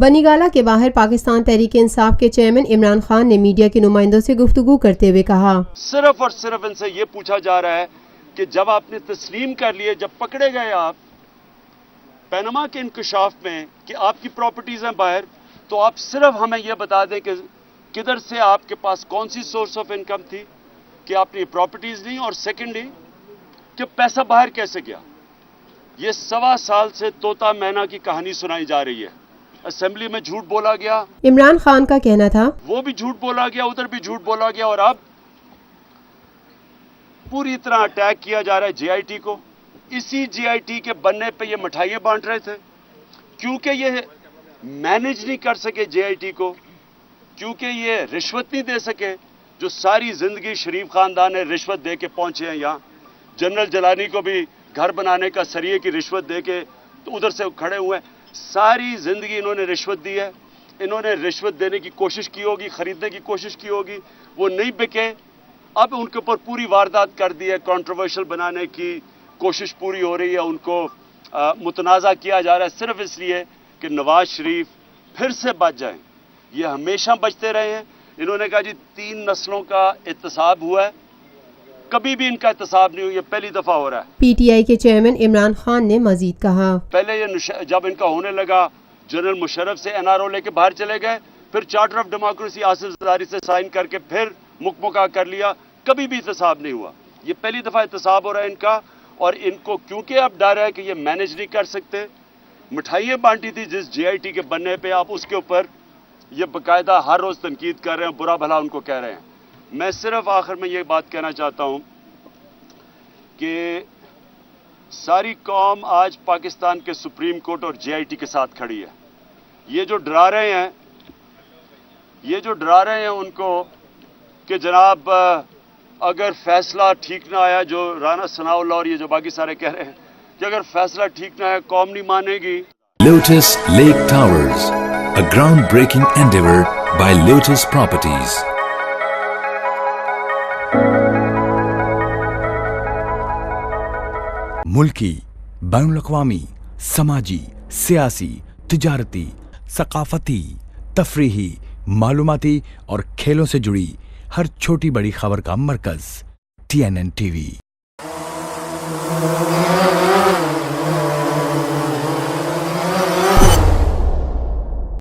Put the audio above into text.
بنی گالہ کے باہر پاکستان تحریک انصاف کے چیئرمین عمران خان نے میڈیا کے نمائندوں سے گفتگو کرتے ہوئے کہا، صرف اور صرف ان سے یہ پوچھا جا رہا ہے کہ جب آپ نے تسلیم کر لیے، جب پکڑے گئے آپ پینما کے انکشاف میں کہ آپ کی پراپرٹیز ہیں باہر، تو آپ صرف ہمیں یہ بتا دیں کہ کدھر سے آپ کے پاس کون سی سورس آف انکم تھی کہ آپ نے پراپرٹیز لی، اور سیکنڈلی کہ پیسہ باہر کیسے گیا۔ یہ 1.25 سال سے طوطا مینا کی کہانی سنائی جا رہی ہے۔ اسمبلی میں جھوٹ بولا گیا، عمران خان کا کہنا تھا، وہ بھی جھوٹ بولا گیا، ادھر بھی جھوٹ بولا گیا، اور اب پوری طرح اٹیک کیا جا رہا ہے جے آئی ٹی کو۔ اسی جے آئی ٹی کے بننے پہ یہ مٹھائیاں بانٹ رہے تھے، کیونکہ یہ مینج نہیں کر سکے جے آئی ٹی کو، کیونکہ یہ رشوت نہیں دے سکے، جو ساری زندگی شریف خاندان نے رشوت دے کے پہنچے ہیں یہاں۔ جنرل جیلانی کو بھی گھر بنانے کا سریے کی رشوت دے کے تو ادھر سے کھڑے ہوئے ہیں۔ ساری زندگی انہوں نے رشوت دی ہے، انہوں نے رشوت دینے کی کوشش کی ہوگی، خریدنے کی کوشش کی ہوگی، وہ نہیں بکے، اب ان کے اوپر پوری واردات کر دی ہے، کنٹروورشل بنانے کی کوشش پوری ہو رہی ہے، ان کو متنازع کیا جا رہا ہے صرف اس لیے کہ نواز شریف پھر سے بچ جائیں۔ یہ ہمیشہ بچتے رہے ہیں۔ انہوں نے کہا جی 3 نسلوں کا احتساب ہوا ہے، کبھی بھی ان کا احتساب نہیں ہوا، یہ پہلی دفعہ ہو رہا ہے۔ پی ٹی آئی کے چیئرمین عمران خان نے مزید کہا، پہلے یہ جب ان کا ہونے لگا، جنرل مشرف سے این آر او لے کے باہر چلے گئے، پھر charter of democracy Asif Zardari سے سائن کر کے پھر مکمکا کر لیا، کبھی بھی احتساب نہیں ہوا۔ یہ پہلی دفعہ احتساب ہو رہا ہے ان کا، اور ان کو کیونکہ اب ڈر ہے کہ یہ مینج نہیں کر سکتے۔ مٹھائیاں بانٹی تھی جس جے آئی ٹی کے بننے پہ، آپ اس کے اوپر یہ باقاعدہ ہر روز تنقید کر رہے ہیں، برا بھلا ان کو کہہ رہے ہیں۔ میں صرف آخر میں یہ بات کہنا چاہتا ہوں کہ ساری قوم آج پاکستان کے سپریم کورٹ اور جے آئی ٹی کے ساتھ کھڑی ہے۔ یہ جو ڈرا رہے ہیں ان کو کہ جناب اگر فیصلہ ٹھیک نہ آیا، جو رانا ثناء اللہ اور یہ جو باقی سارے کہہ رہے ہیں کہ اگر فیصلہ ٹھیک نہ آیا قوم نہیں مانے گی۔ Lotus Lake Towers, a groundbreaking endeavor by Lotus Properties. ملکی، بین الاقوامی، سماجی، سیاسی، تجارتی، ثقافتی، تفریحی، معلوماتی اور کھیلوں سے جڑی ہر چھوٹی بڑی خبر کا مرکز TNN TV۔